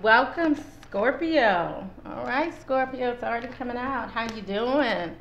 Welcome, Scorpio. All right, Scorpio, it's already coming out. How you doing?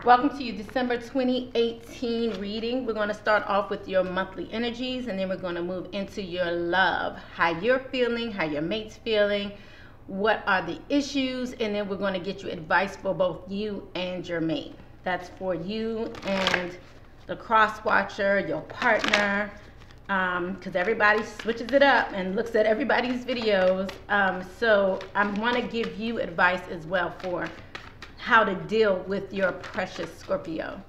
Welcome to your December 2018 reading. We're going to start off with your monthly energies, and then we're going to move into your love. How you're feeling, how your mate's feeling, what are the issues, and then we're going to get you advice for both you and your mate. That's for you and the cross watcher, your partner, because everybody switches it up and looks at everybody's videos. So I want to give you advice as well for how to deal with your precious Scorpio.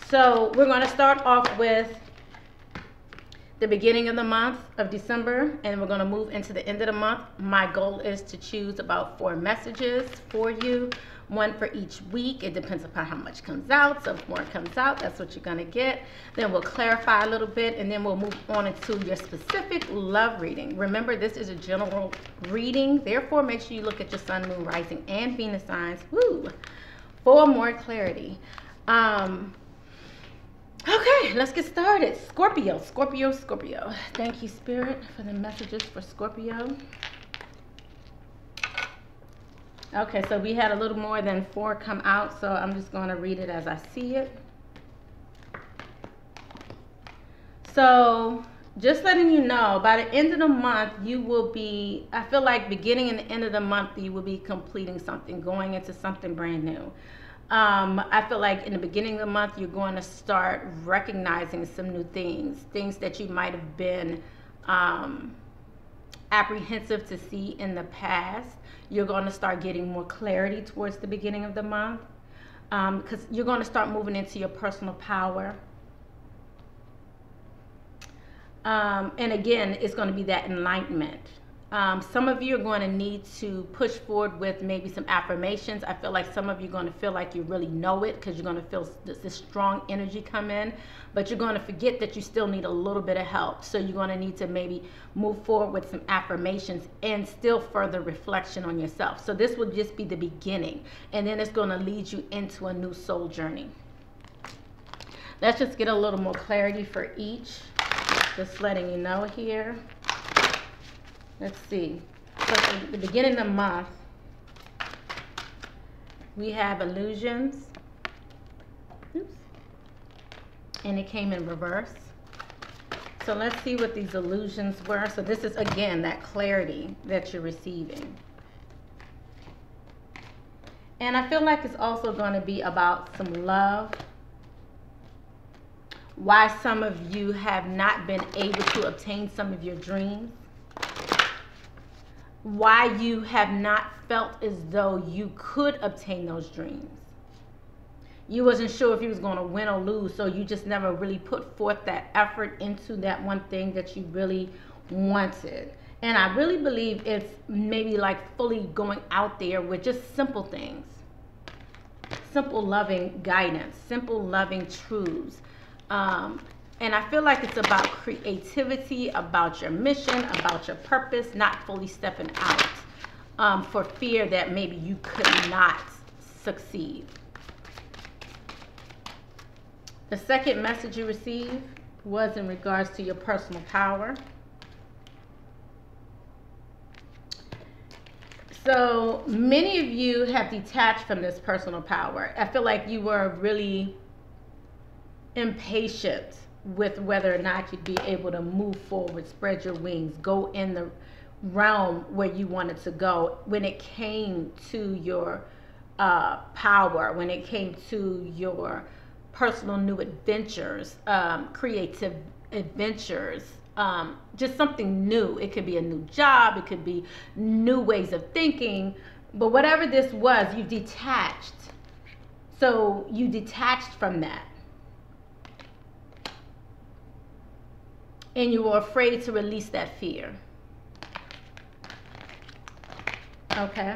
So we're going to start off with the beginning of the month of December, and we're going to move into the end of the month. My goal is to choose about 4 messages for you, 1 for each week. It depends upon how much comes out. So if more comes out, that's what you're going to get. Then we'll clarify a little bit, and then we'll move on into your specific love reading. Remember, this is a general reading. Therefore, make sure you look at your sun, moon, rising, and Venus signs. Woo! For more clarity. Okay, let's get started. Scorpio. Thank you, Spirit, for the messages for Scorpio. Okay, so we had a little more than 4 come out, so I'm just going to read it as I see it. So, just letting you know, by the end of the month, you will be, I feel like beginning and the end of the month, you will be completing something, going into something brand new. I feel like in the beginning of the month, you're going to start recognizing some new things that you might have been apprehensive to see in the past. You're going to start getting more clarity towards the beginning of the month, because you're going to start moving into your personal power. And again, it's going to be that enlightenment. Some of you are going to need to push forward with maybe some affirmations. I feel like some of you are going to feel like you really know it, because you're going to feel this strong energy come in, but you're going to forget that you still need a little bit of help. So you're going to need to maybe move forward with some affirmations and still further reflection on yourself. So this will just be the beginning, and then it's going to lead you into a new soul journey. Let's just get a little more clarity for each. Just letting you know here. Let's see. So at the beginning of the month, we have illusions. Oops. And it came in reverse. So let's see what these illusions were. So this is, again, that clarity that you're receiving. And I feel like it's also going to be about some love. Why some of you have not been able to obtain some of your dreams. Why you have not felt as though you could obtain those dreams. You wasn't sure if you was going to win or lose, so you just never really put forth that effort into that one thing that you really wanted. And I really believe it's maybe like fully going out there with just simple things. Simple loving guidance, simple loving truths. And I feel like it's about creativity, about your mission, about your purpose, not fully stepping out for fear that maybe you could not succeed. The second message you received was in regards to your personal power. So many of you have detached from this personal power. I feel like you were really impatient with whether or not you'd be able to move forward, spread your wings, go in the realm where you wanted to go when it came to your power, when it came to your personal new adventures, creative adventures, just something new. It could be a new job, it could be new ways of thinking, but whatever this was, you detached. So you detached from that. And you were afraid to release that fear. Okay.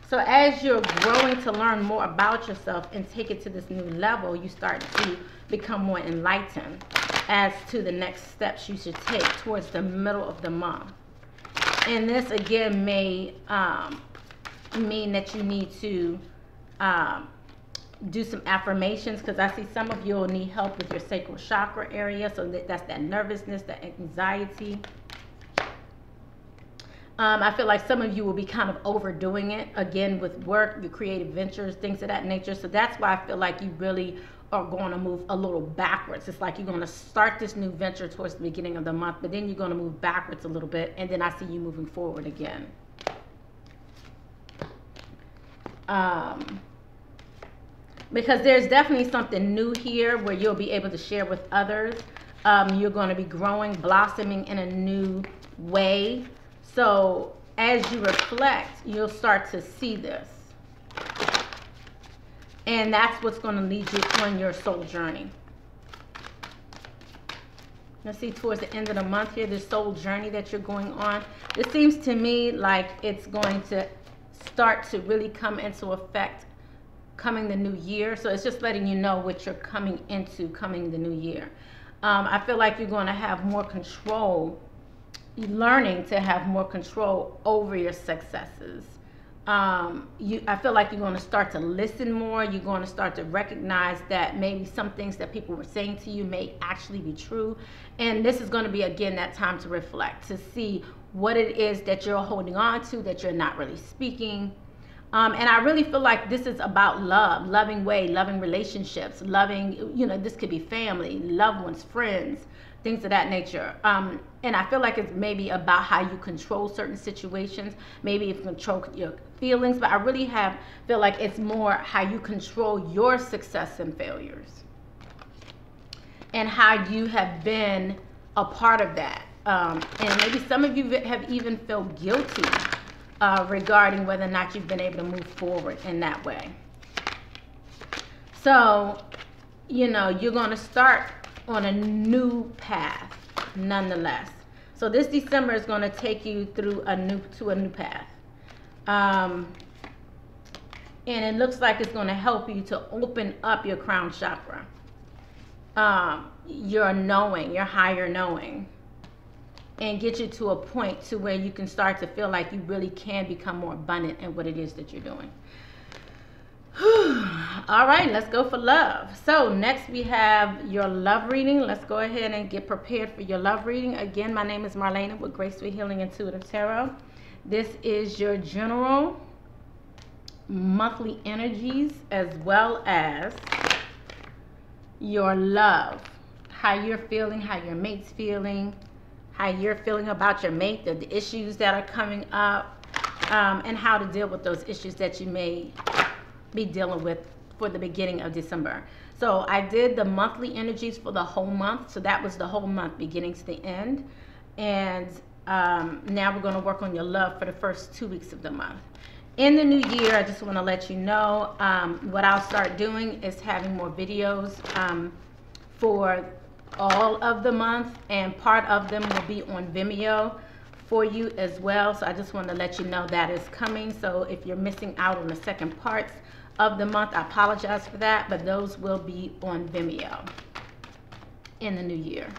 So as you're growing to learn more about yourself and take it to this new level, you start to become more enlightened as to the next steps you should take towards the middle of the month. And this again may mean that you need to do some affirmations, because I see some of you will need help with your sacral chakra area. So that's that nervousness, that anxiety. I feel like some of you will be kind of overdoing it, again, with work, your creative ventures, things of that nature. So that's why I feel like you really are going to move a little backwards. It's like you're going to start this new venture towards the beginning of the month, but then you're going to move backwards a little bit, and then I see you moving forward again. Because there's definitely something new here where you'll be able to share with others. You're going to be growing, blossoming in a new way. So as you reflect, you'll start to see this. And that's what's going to lead you on your soul journey. Let's see, towards the end of the month here, this soul journey that you're going on. It seems to me like it's going to start to really come into effect coming the new year. So it's just letting you know what you're coming into coming the new year. I feel like you're going to have more control, learning to have more control over your successes. I feel like you're going to start to listen more. You're going to start to recognize that maybe some things that people were saying to you may actually be true. And this is going to be, again, that time to reflect, to see what it is that you're holding on to, that you're not really speaking. And I really feel like this is about love, loving way, loving relationships, loving, you know, this could be family, loved ones, friends, things of that nature. And I feel like it's maybe about how you control certain situations, maybe you control your feelings, but I really feel like it's more how you control your success and failures and how you have been a part of that. And maybe some of you have even felt guilty regarding whether or not you've been able to move forward in that way. So, you know, you're going to start on a new path nonetheless. So this December is going to take you through a new path. And it looks like it's going to help you to open up your crown chakra. Your knowing, your higher knowing. And get you to a point to where you can start to feel like you really can become more abundant in what it is that you're doing. All right, let's go for love. So next we have your love reading. Let's go ahead and get prepared for your love reading. Again, my name is Marlena with Graceful Healing Intuitive Tarot. This is your general monthly energies as well as your love. How you're feeling, how your mate's feeling, how you're feeling about your mate, the issues that are coming up, and how to deal with those issues that you may be dealing with for the beginning of December. So I did the monthly energies for the whole month. So that was the whole month, beginning to the end. And now we're going to work on your love for the first 2 weeks of the month. In the new year, I just want to let you know what I'll start doing is having more videos for all of the month, and part of them will be on Vimeo for you as well. So I just want to let you know that is coming. So if you're missing out on the second parts of the month, I apologize for that, but those will be on Vimeo in the new year.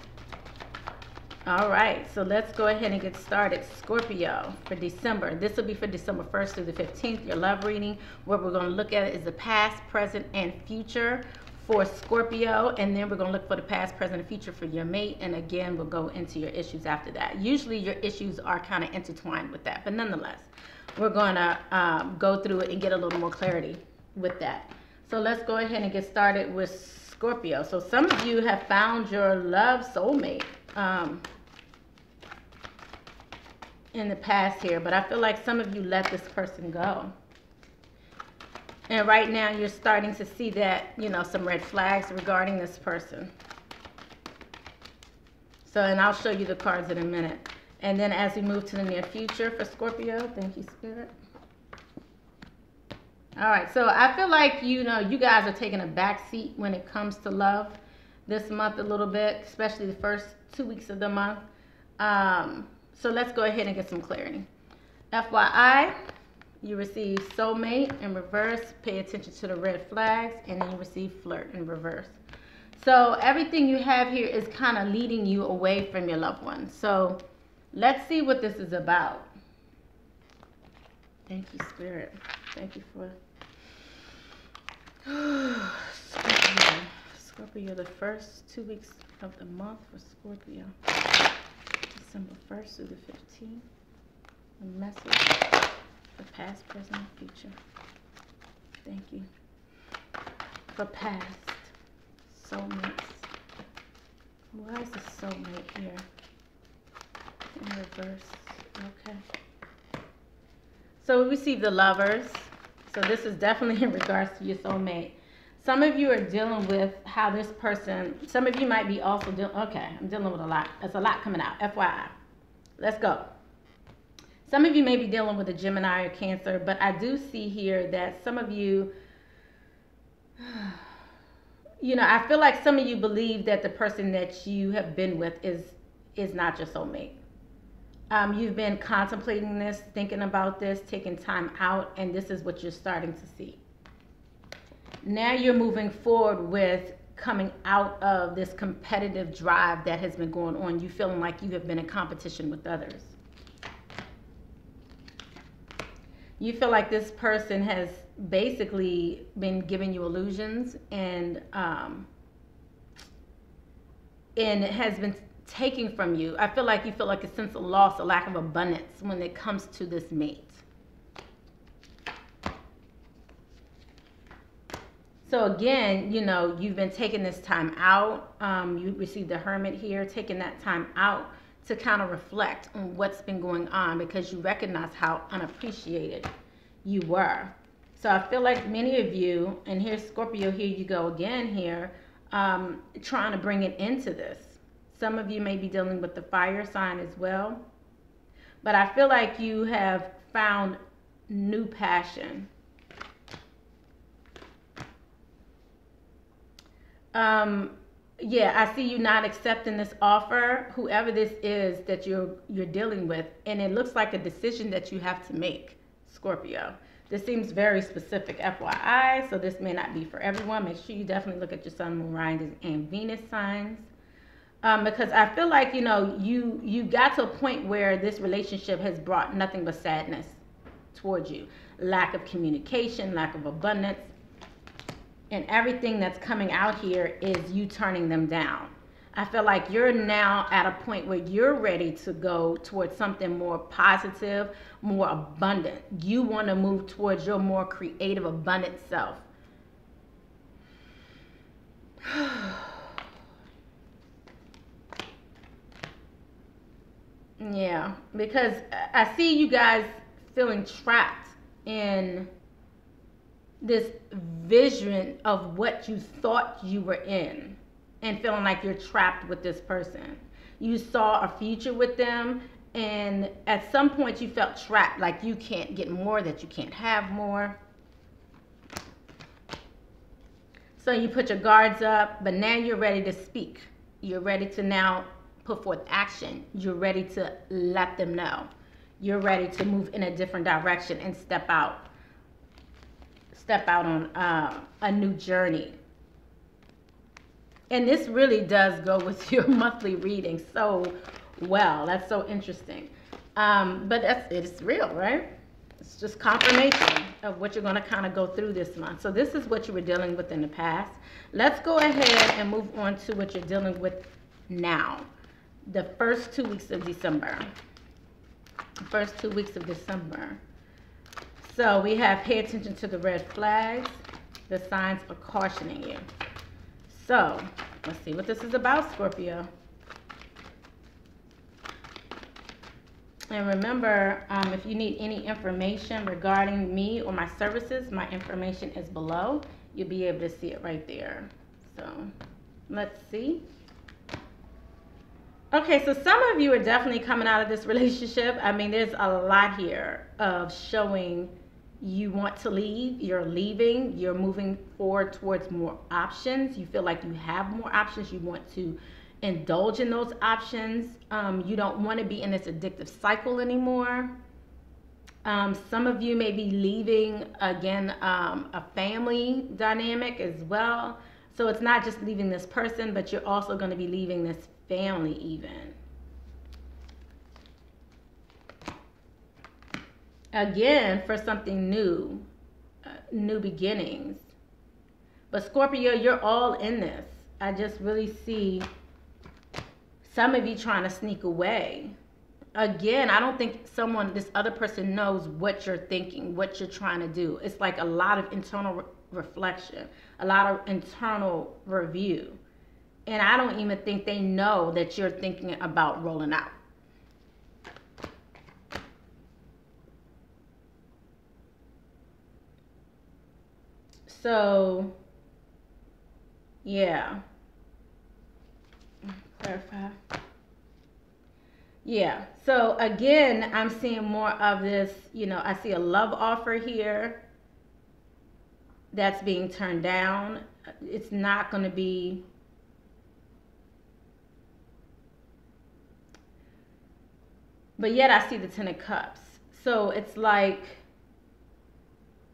All right, so let's go ahead and get started. Scorpio, for December. This will be for December 1st through the 15th, your love reading. What we're going to look at is the past, present, and future for Scorpio, and then we're going to look for the past, present, and future for your mate, and again we'll go into your issues after that. Usually your issues are kind of intertwined with that, but nonetheless we're going to go through it and get a little more clarity with that. So let's go ahead and get started with Scorpio. So some of you have found your love soulmate in the past here, but I feel like some of you let this person go. And right now you're starting to see that, you know, some red flags regarding this person. So, and I'll show you the cards in a minute. And then as we move to the near future for Scorpio, thank you, Spirit. All right, so I feel like, you know, you guys are taking a back seat when it comes to love this month a little bit, especially the first 2 weeks of the month. So let's go ahead and get some clarity. FYI, you receive soulmate in reverse. Pay attention to the red flags, and then you receive flirt in reverse. So everything you have here is kind of leading you away from your loved one. So let's see what this is about. Thank you, Spirit. Thank you for Scorpio. Scorpio, the first 2 weeks of the month for Scorpio. December 1st through the 15th. A message for past, present, and future. Thank you. For past, soulmates. Why is the soulmate here? In reverse. Okay. So we received the lovers. So this is definitely in regards to your soulmate. Some of you are dealing with how this person, some of you might be also dealing, okay, I'm dealing with a lot. There's a lot coming out, FYI. Let's go. Some of you may be dealing with a Gemini or Cancer, but I do see here that some of you, you know, I feel like some of you believe that the person that you have been with is not your soulmate. You've been contemplating this, thinking about this, taking time out, and this is what you're starting to see. Now you're moving forward with coming out of this competitive drive that has been going on. You feeling like you have been in competition with others. You feel like this person has basically been giving you illusions and has been taking from you. I feel like you feel like a sense of loss, a lack of abundance when it comes to this mate. So again, you know, you've been taking this time out. You received the Hermit here, taking that time out to kind of reflect on what's been going on because you recognize how unappreciated you were. So I feel like many of you, and here's Scorpio, here you go again here, trying to bring it into this. Some of you may be dealing with the fire sign as well. But I feel like you have found new passion. Yeah, I see you not accepting this offer, whoever this is that you're dealing with, and it looks like a decision that you have to make, Scorpio. This seems very specific, FYI, so this may not be for everyone. Make sure you definitely look at your Sun, Moon, Rising, and Venus signs. Because I feel like, you know, you got to a point where this relationship has brought nothing but sadness towards you. Lack of communication, lack of abundance. And everything that's coming out here is you turning them down. I feel like you're now at a point where you're ready to go towards something more positive, more abundant. You want to move towards your more creative, abundant self. Yeah, because I see you guys feeling trapped in this vision of what you thought you were in and feeling like you're trapped with this person. You saw a future with them, and at some point you felt trapped, like you can't get more, that you can't have more. So you put your guards up, but now you're ready to speak. You're ready to now put forth action. You're ready to let them know. You're ready to move in a different direction and step out on a new journey. And this really does go with your monthly reading so well. That's so interesting. But it's real, right? It's just confirmation of what you're going to kind of go through this month. So this is what you were dealing with in the past. Let's go ahead and move on to what you're dealing with now. The first 2 weeks of December. First 2 weeks of December. So we have pay attention to the red flags. The signs are cautioning you. So let's see what this is about, Scorpio. And remember, if you need any information regarding me or my services, my information is below. You'll be able to see it right there. So let's see. Okay, so some of you are definitely coming out of this relationship. I mean, there's a lot here of showing you want to leave, you're leaving, you're moving forward towards more options. You feel like you have more options. You want to indulge in those options. You don't want to be in this addictive cycle anymore. Some of you may be leaving, again, a family dynamic as well. So it's not just leaving this person, but you're also going to be leaving this family even. Again, for something new, new beginnings. But Scorpio, you're all in this. I just really see some of you trying to sneak away. Again, I don't think this other person knows what you're thinking, what you're trying to do. It's like a lot of internal reflection, a lot of internal review. And I don't even think they know that you're thinking about rolling out. So, yeah. Clarify. Yeah. So again, I'm seeing more of this, I see a love offer here that's being turned down. It's not going to be, but yet I see the Ten of Cups. So it's like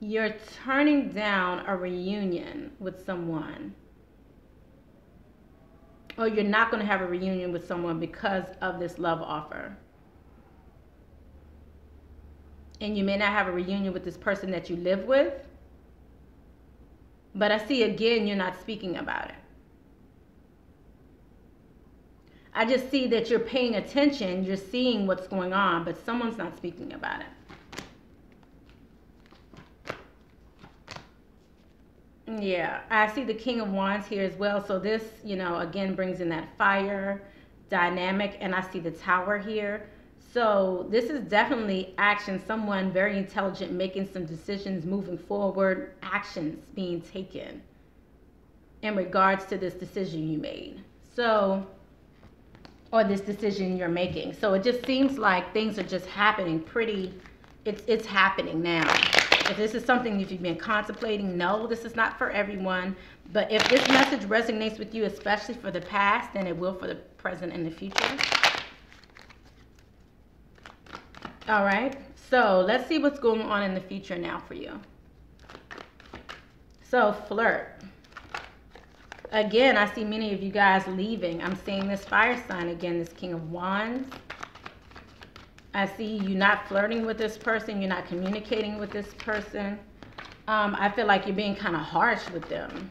you're turning down a reunion with someone, or you're not going to have a reunion with someone because of this love offer. And you may not have a reunion with this person that you live with, but I see again, you're not speaking about it. I just see that you're paying attention, you're seeing what's going on, but someone's not speaking about it. Yeah, I see the King of Wands here as well. So this, again, brings in that fire dynamic. And I see the Tower here. So this is definitely action. Someone very intelligent making some decisions, moving forward, actions being taken in regards to this decision you made. So, or this decision you're making. So it just seems like things are just happening it's happening now. If this is something that you've been contemplating, no, this is not for everyone. But if this message resonates with you, especially for the past, then it will for the present and the future. All right. So let's see what's going on in the future now for you. So flirt. Again, I see many of you guys leaving. I'm seeing this fire sign again, this King of Wands. I see you not flirting with this person. You're not communicating with this person. I feel like you're being kind of harsh with them.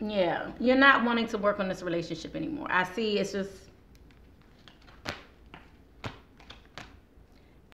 Yeah, you're not wanting to work on this relationship anymore. I see it's just